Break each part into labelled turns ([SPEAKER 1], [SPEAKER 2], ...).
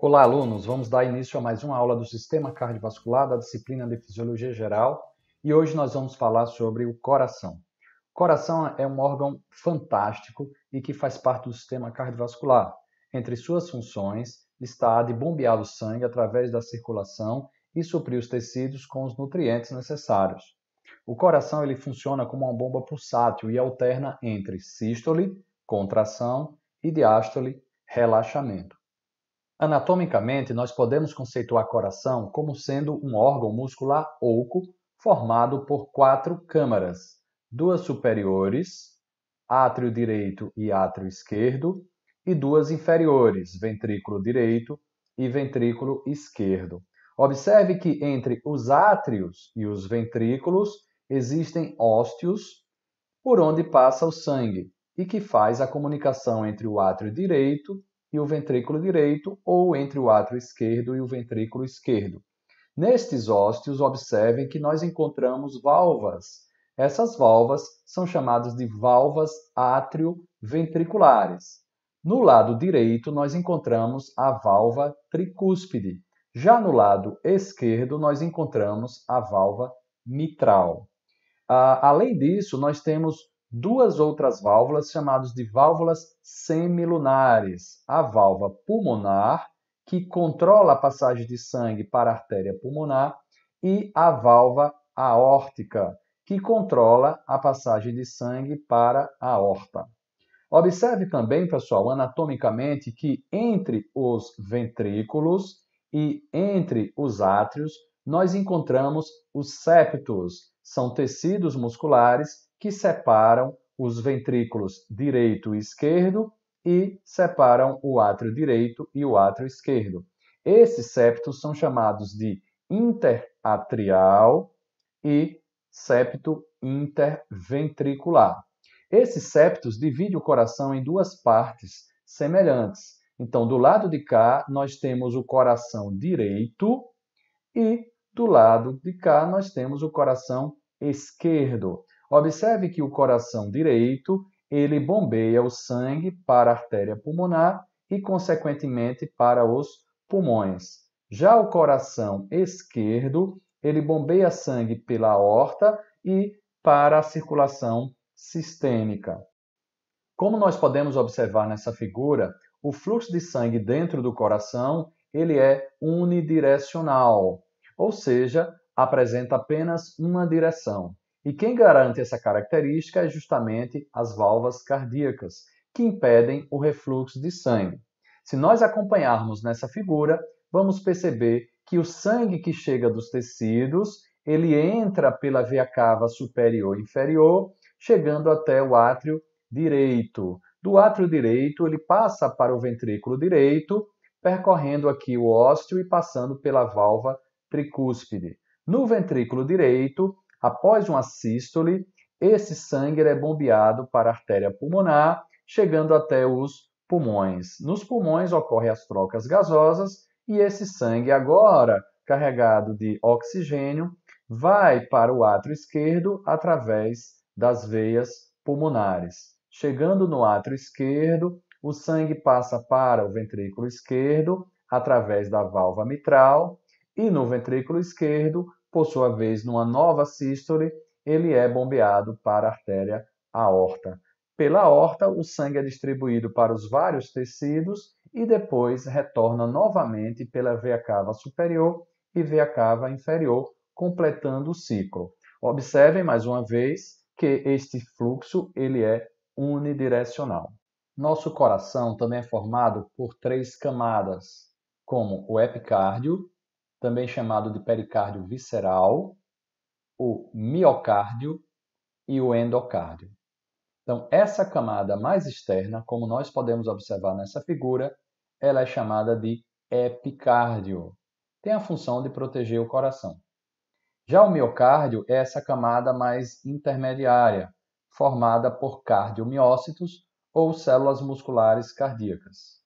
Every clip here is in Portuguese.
[SPEAKER 1] Olá, alunos! Vamos dar início a mais uma aula do Sistema Cardiovascular da disciplina de Fisiologia Geral e hoje nós vamos falar sobre o coração. O coração é um órgão fantástico e que faz parte do sistema cardiovascular. Entre suas funções está a de bombear o sangue através da circulação e suprir os tecidos com os nutrientes necessários. O coração ele funciona como uma bomba pulsátil e alterna entre sístole, contração, e diástole, relaxamento. Anatomicamente, nós podemos conceituar coração como sendo um órgão muscular oco formado por 4 câmaras, 2 superiores, átrio direito e átrio esquerdo, e 2 inferiores, ventrículo direito e ventrículo esquerdo. Observe que entre os átrios e os ventrículos existem ósteos por onde passa o sangue e que faz a comunicação entre o átrio direito e o ventrículo direito ou entre o átrio esquerdo e o ventrículo esquerdo. Nestes ósteos, observem que nós encontramos válvulas. Essas válvulas são chamadas de válvulas átrio-ventriculares. No lado direito, nós encontramos a válvula tricúspide. Já no lado esquerdo, nós encontramos a válvula mitral. Além disso, nós temos 2 outras válvulas chamadas de válvulas semilunares. A válvula pulmonar, que controla a passagem de sangue para a artéria pulmonar, e a válvula aórtica, que controla a passagem de sangue para a aorta. Observe também, pessoal, anatomicamente, que entre os ventrículos e entre os átrios, nós encontramos os septos. São tecidos musculares que separam os ventrículos direito e esquerdo e separam o átrio direito e o átrio esquerdo. Esses septos são chamados de interatrial e septo interventricular. Esses septos dividem o coração em 2 partes semelhantes. Então, do lado de cá, nós temos o coração direito e do lado de cá, nós temos o coração esquerdo. Observe que o coração direito, ele bombeia o sangue para a artéria pulmonar e, consequentemente, para os pulmões. Já o coração esquerdo, ele bombeia sangue pela aorta e para a circulação sistêmica. Como nós podemos observar nessa figura, o fluxo de sangue dentro do coração, ele é unidirecional, ou seja, apresenta apenas uma direção. E quem garante essa característica é justamente as válvulas cardíacas, que impedem o refluxo de sangue. Se nós acompanharmos nessa figura, vamos perceber que o sangue que chega dos tecidos, ele entra pela veia cava superior e inferior, chegando até o átrio direito. Do átrio direito, ele passa para o ventrículo direito, percorrendo aqui o ósteo e passando pela válvula tricúspide. No ventrículo direito, após uma sístole, esse sangue é bombeado para a artéria pulmonar, chegando até os pulmões. Nos pulmões ocorrem as trocas gasosas e esse sangue, agora carregado de oxigênio, vai para o átrio esquerdo através das veias pulmonares. Chegando no átrio esquerdo, o sangue passa para o ventrículo esquerdo através da válvula mitral e no ventrículo esquerdo, por sua vez, numa nova sístole, ele é bombeado para a artéria aorta. Pela aorta, o sangue é distribuído para os vários tecidos e depois retorna novamente pela veia cava superior e veia cava inferior, completando o ciclo. Observem mais uma vez que este fluxo ele é unidirecional. Nosso coração também é formado por 3 camadas, como o epicárdio, também chamado de pericárdio visceral, o miocárdio e o endocárdio. Então, essa camada mais externa, como nós podemos observar nessa figura, ela é chamada de epicárdio. Tem a função de proteger o coração. Já o miocárdio é essa camada mais intermediária, formada por cardiomiócitos ou células musculares cardíacas.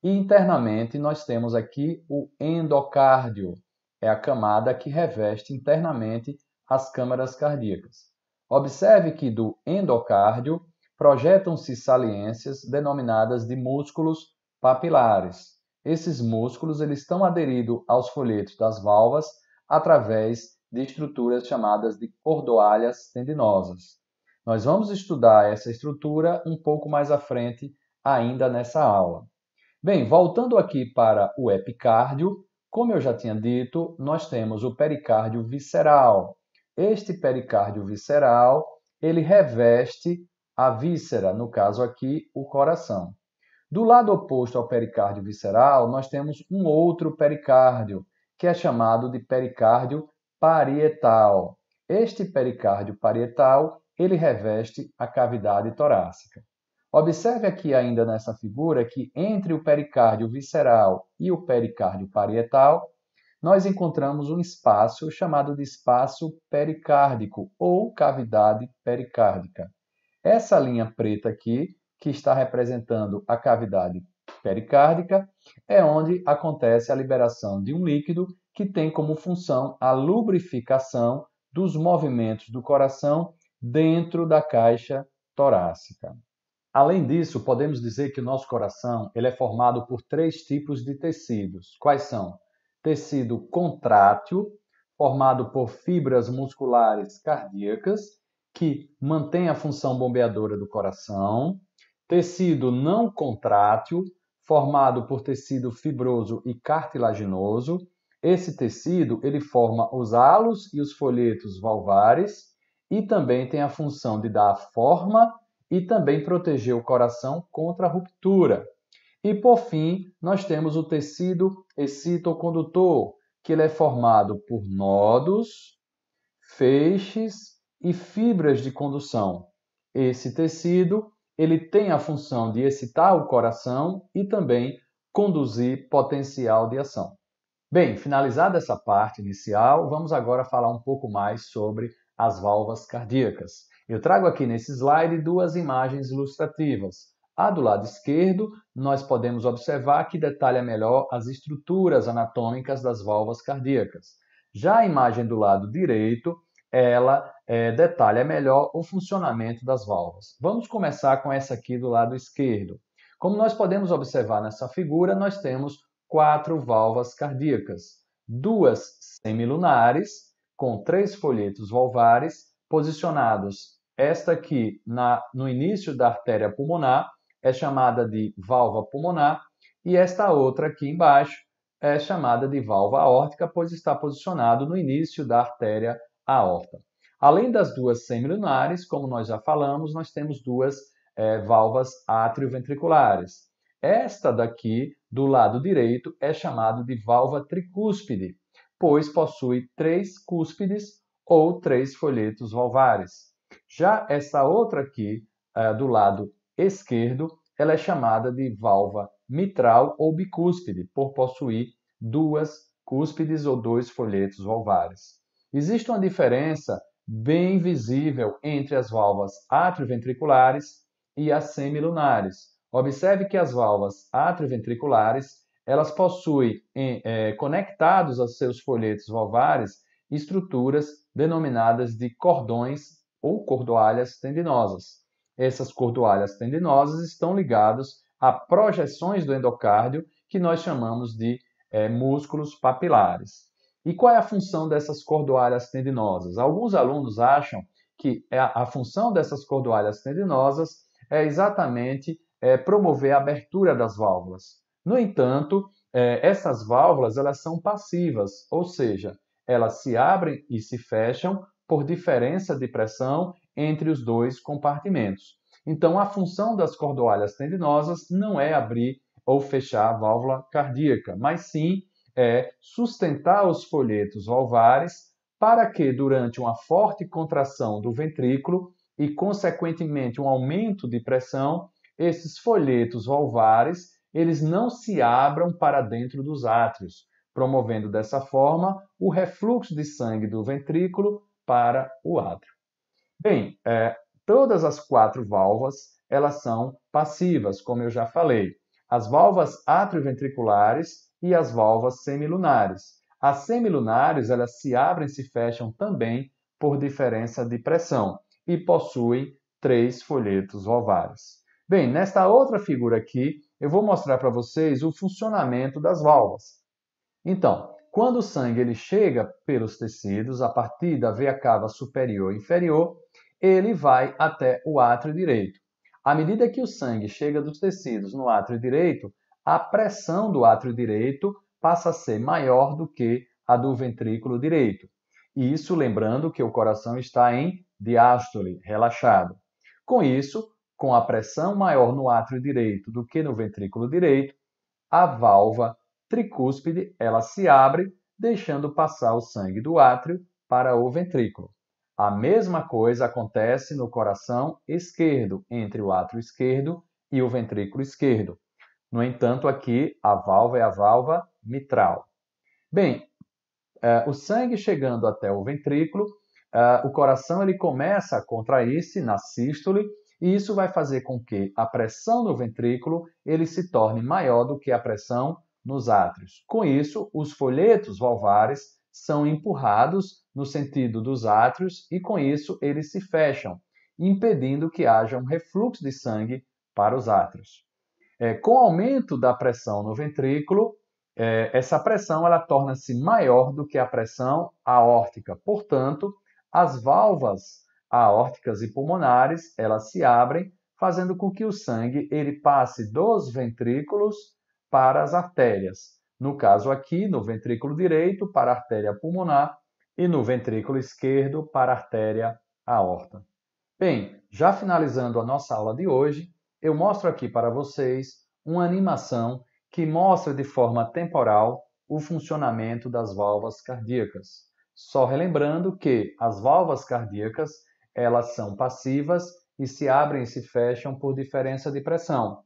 [SPEAKER 1] E internamente nós temos aqui o endocárdio, é a camada que reveste internamente as câmaras cardíacas. Observe que do endocárdio projetam-se saliências denominadas de músculos papilares. esses músculos eles estão aderidos aos folhetos das válvulas através de estruturas chamadas de cordoalhas tendinosas. Nós vamos estudar essa estrutura um pouco mais à frente ainda nessa aula. Bem, voltando aqui para o epicárdio, como eu já tinha dito, nós temos o pericárdio visceral. Este pericárdio visceral, ele reveste a víscera, no caso aqui, o coração. Do lado oposto ao pericárdio visceral, nós temos um outro pericárdio, que é chamado de pericárdio parietal. Este pericárdio parietal, ele reveste a cavidade torácica. Observe aqui ainda nessa figura que entre o pericárdio visceral e o pericárdio parietal, nós encontramos um espaço chamado de espaço pericárdico ou cavidade pericárdica. Essa linha preta aqui, que está representando a cavidade pericárdica, é onde acontece a liberação de um líquido que tem como função a lubrificação dos movimentos do coração dentro da caixa torácica. Além disso, podemos dizer que o nosso coração ele é formado por 3 tipos de tecidos. Quais são? Tecido contrátil, formado por fibras musculares cardíacas, que mantém a função bombeadora do coração. Tecido não contrátil, formado por tecido fibroso e cartilaginoso. Esse tecido ele forma os halos e os folhetos valvares e também tem a função de dar forma e também proteger o coração contra a ruptura. E, por fim, nós temos o tecido excitocondutor, que ele é formado por nodos, feixes e fibras de condução. Esse tecido ele tem a função de excitar o coração e também conduzir potencial de ação. Bem, finalizada essa parte inicial, vamos agora falar um pouco mais sobre as válvulas cardíacas. Eu trago aqui nesse slide 2 imagens ilustrativas. A do lado esquerdo, nós podemos observar que detalha melhor as estruturas anatômicas das válvulas cardíacas. Já a imagem do lado direito, ela detalha melhor o funcionamento das válvulas. Vamos começar com essa aqui do lado esquerdo. Como nós podemos observar nessa figura, nós temos 4 válvulas cardíacas, 2 semilunares, com 3 folhetos valvares, posicionados. Esta aqui, no início da artéria pulmonar, é chamada de válvula pulmonar, e esta outra aqui embaixo é chamada de válvula aórtica, pois está posicionado no início da artéria aorta. Além das 2 semilunares, como nós já falamos, nós temos 2 válvulas atrioventriculares. Esta daqui, do lado direito, é chamada de válvula tricúspide, pois possui 3 cúspides ou 3 folhetos valvares. Já essa outra aqui, do lado esquerdo, ela é chamada de válvula mitral ou bicúspide, por possuir 2 cúspides ou 2 folhetos valvares. Existe uma diferença bem visível entre as válvulas atrioventriculares e as semilunares. Observe que as válvulas atrioventriculares elas possuem conectados aos seus folhetos valvares estruturas denominadas de cordões ou cordoalhas tendinosas. Essas cordoalhas tendinosas estão ligadas a projeções do endocárdio que nós chamamos de músculos papilares. E qual é a função dessas cordoalhas tendinosas? Alguns alunos acham que a função dessas cordoalhas tendinosas é exatamente promover a abertura das válvulas. No entanto, essas válvulas elas são passivas, ou seja, elas se abrem e se fecham por diferença de pressão entre os 2 compartimentos. Então, a função das cordoalhas tendinosas não é abrir ou fechar a válvula cardíaca, mas sim sustentar os folhetos valvares para que, durante uma forte contração do ventrículo e, consequentemente, um aumento de pressão, esses folhetos valvares eles não se abram para dentro dos átrios, promovendo dessa forma o refluxo de sangue do ventrículo para o átrio. Bem, todas as 4 válvulas elas são passivas, como eu já falei. As válvulas atrioventriculares e as válvulas semilunares. As semilunares elas se abrem e se fecham também por diferença de pressão e possuem 3 folhetos valvares. Bem, nesta outra figura aqui, eu vou mostrar para vocês o funcionamento das válvulas. Então, quando o sangue ele chega pelos tecidos, a partir da veia cava superior e inferior, ele vai até o átrio direito. À medida que o sangue chega dos tecidos no átrio direito, a pressão do átrio direito passa a ser maior do que a do ventrículo direito. Isso lembrando que o coração está em diástole, relaxado. Com isso, com a pressão maior no átrio direito do que no ventrículo direito, a válvula tricúspide ela se abre, deixando passar o sangue do átrio para o ventrículo. A mesma coisa acontece no coração esquerdo, entre o átrio esquerdo e o ventrículo esquerdo. No entanto, aqui a válvula é a válvula mitral. Bem, o sangue chegando até o ventrículo, o coração ele começa a contrair-se na sístole, e isso vai fazer com que a pressão no ventrículo ele se torne maior do que a pressão nos átrios. Com isso, os folhetos valvares são empurrados no sentido dos átrios e, com isso, eles se fecham, impedindo que haja um refluxo de sangue para os átrios. Com o aumento da pressão no ventrículo, essa pressão ela torna-se maior do que a pressão aórtica. Portanto, as válvulas aórticas e pulmonares elas se abrem, fazendo com que o sangue ele passe dos ventrículos para as artérias. No caso aqui, no ventrículo direito, para a artéria pulmonar e no ventrículo esquerdo, para a artéria aorta. Bem, já finalizando a nossa aula de hoje, eu mostro aqui para vocês uma animação que mostra de forma temporal o funcionamento das válvulas cardíacas. Só relembrando que as válvulas cardíacas elas são passivas e se abrem e se fecham por diferença de pressão.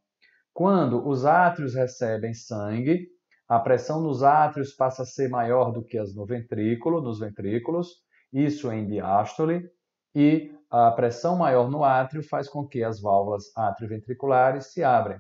[SPEAKER 1] Quando os átrios recebem sangue, a pressão nos átrios passa a ser maior do que as no ventrículo, nos ventrículos, isso em diástole, e a pressão maior no átrio faz com que as válvulas atrioventriculares se abrem.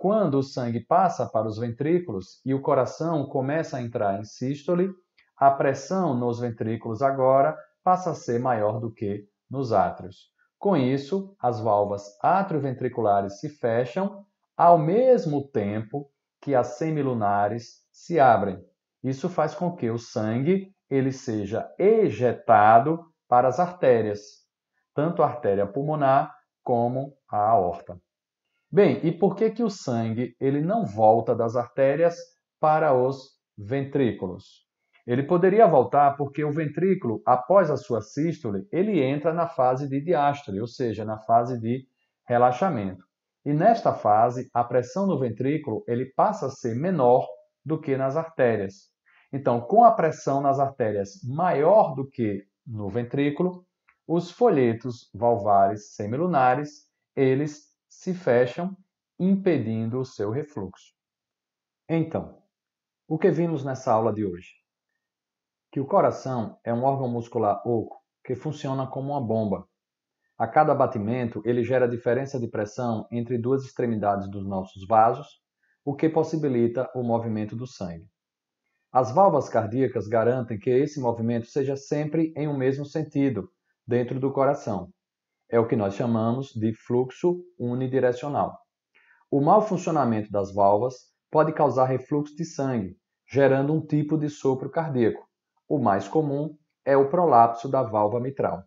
[SPEAKER 1] Quando o sangue passa para os ventrículos e o coração começa a entrar em sístole, a pressão nos ventrículos agora passa a ser maior do que nos átrios. Com isso, as válvulas atrioventriculares se fecham ao mesmo tempo que as semilunares se abrem. Isso faz com que o sangue ele seja ejetado para as artérias, tanto a artéria pulmonar como a aorta. Bem, e por que o sangue ele não volta das artérias para os ventrículos? Ele poderia voltar porque o ventrículo, após a sua sístole, ele entra na fase de diástole, ou seja, na fase de relaxamento. E nesta fase, a pressão no ventrículo ele passa a ser menor do que nas artérias. Então, com a pressão nas artérias maior do que no ventrículo, os folhetos valvares semilunares, eles se fecham, impedindo o seu refluxo. Então, o que vimos nessa aula de hoje? Que o coração é um órgão muscular oco que funciona como uma bomba. A cada batimento, ele gera diferença de pressão entre duas extremidades dos nossos vasos, o que possibilita o movimento do sangue. As válvulas cardíacas garantem que esse movimento seja sempre em um mesmo sentido, dentro do coração. É o que nós chamamos de fluxo unidirecional. O mau funcionamento das válvulas pode causar refluxo de sangue, gerando um tipo de sopro cardíaco. O mais comum é o prolapso da válvula mitral.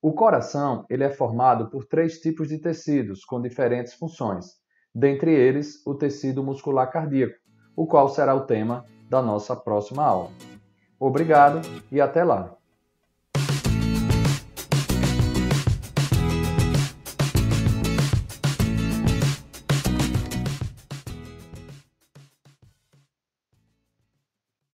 [SPEAKER 1] O coração ele é formado por 3 tipos de tecidos com diferentes funções, dentre eles o tecido muscular cardíaco, o qual será o tema da nossa próxima aula. Obrigado e até lá!